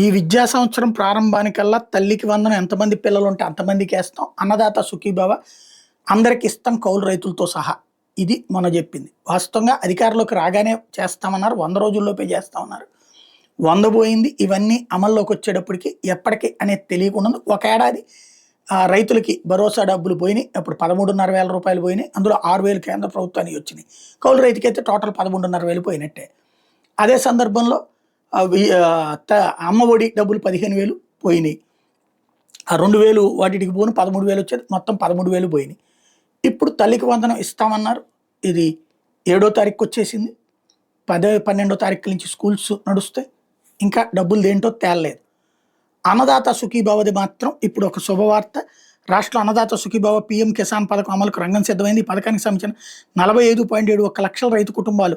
ఈ విద్యా సంవత్సరం ప్రారంభానికల్లా తల్లికి వందనం ఎంతమంది పిల్లలు ఉంటే అంతమందికి వేస్తాం. అన్నదాత సుఖీభవ అందరికి ఇస్తాం కౌలు రైతులతో సహా. ఇది మొన్న చెప్పింది. వాస్తవంగా అధికారంలోకి రాగానే చేస్తామన్నారు. 100 రోజుల్లోపే చేస్తామన్నారు. 100 పోయింది. ఇవన్నీ అమల్లోకి వచ్చేటప్పటికి ఎప్పటికి అనేది తెలియకుండా ఒక ఏడాది రైతులకి భరోసా డబ్బులు పోయినాయి. అప్పుడు 13,500 రూపాయలు పోయినాయి. అందులో 6,000 కేంద్ర ప్రభుత్వానికి వచ్చినాయి. కౌలు రైతుకైతే టోటల్ 11,500 పోయినట్టే. అదే సందర్భంలో అమ్మ ఒడి డబ్బులు 15,000 పోయినాయి. ఆ 2,000 వాటికి పోను 13,000 వచ్చేది. మొత్తం 13,000 పోయినాయి. ఇప్పుడు తల్లికి వందనం ఇస్తామన్నారు. ఇది 7వ తారీఖు వచ్చేసింది. 10, 12వ తారీఖు నుంచి స్కూల్స్ నడుస్తాయి. ఇంకా డబ్బులు దేంటో తేలలేదు. అన్నదాత సుఖీభావది మాత్రం ఇప్పుడు ఒక శుభవార్త. రాష్ట్రంలో అన్నదాత సుఖీభావ పీఎం కిసాన్ పథకం అమలుకు రంగం సిద్ధమైంది. ఈ పథకానికి సంబంధించిన 45.71 లక్షల రైతు కుటుంబాలు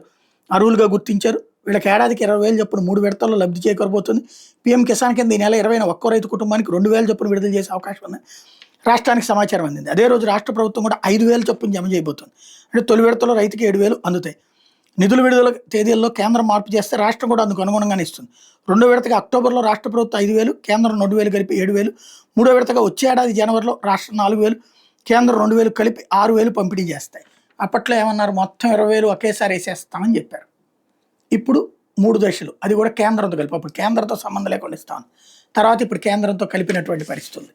అర్హులుగా గుర్తించారు. వీళ్ళకి ఏడాదికి 20,000 చొప్పున 3 విడతల్లో లబ్ధి చేకూరబోతుంది. పీఎం కిసాన్ కింద ఈ నెల 20న ఒక్కో రైతు కుటుంబానికి 2,000 చొప్పున విడుదల చేసే అవకాశం ఉంది. రాష్ట్రానికి సమాచారం అందింది. అదే రోజు రాష్ట్ర ప్రభుత్వం కూడా 5,000 చొప్పున జమ చేయబోతుంది. అంటే తొలి విడతలో రైతుకి 7,000 అందుతాయి. నిధుల విడుదల తేదీల్లో కేంద్రం మార్పు చేస్తే రాష్ట్రం కూడా అందుకు అనుగుణంగానే ఇస్తుంది. 2వ విడతగా అక్టోబర్లో రాష్ట్ర ప్రభుత్వం 5,000, కేంద్రం 2,000 కలిపి 7,000. 3వ విడతగా వచ్చే ఏడాది జనవరిలో రాష్ట్రం 4,000, కేంద్రం 2,000 కలిపి 6,000 పంపిణీ చేస్తాయి. అప్పట్లో ఏమన్నారు, మొత్తం 20,000 ఒకేసారి వేసేస్తామని చెప్పారు. ఇప్పుడు 3 దశలు, అది కూడా కేంద్రంతో కలిపి. అప్పుడు కేంద్రంతో సంబంధం లేకుండా ఇస్తామని, తర్వాత ఇప్పుడు కేంద్రంతో కలిపినటువంటి పరిస్థితి ఉంది.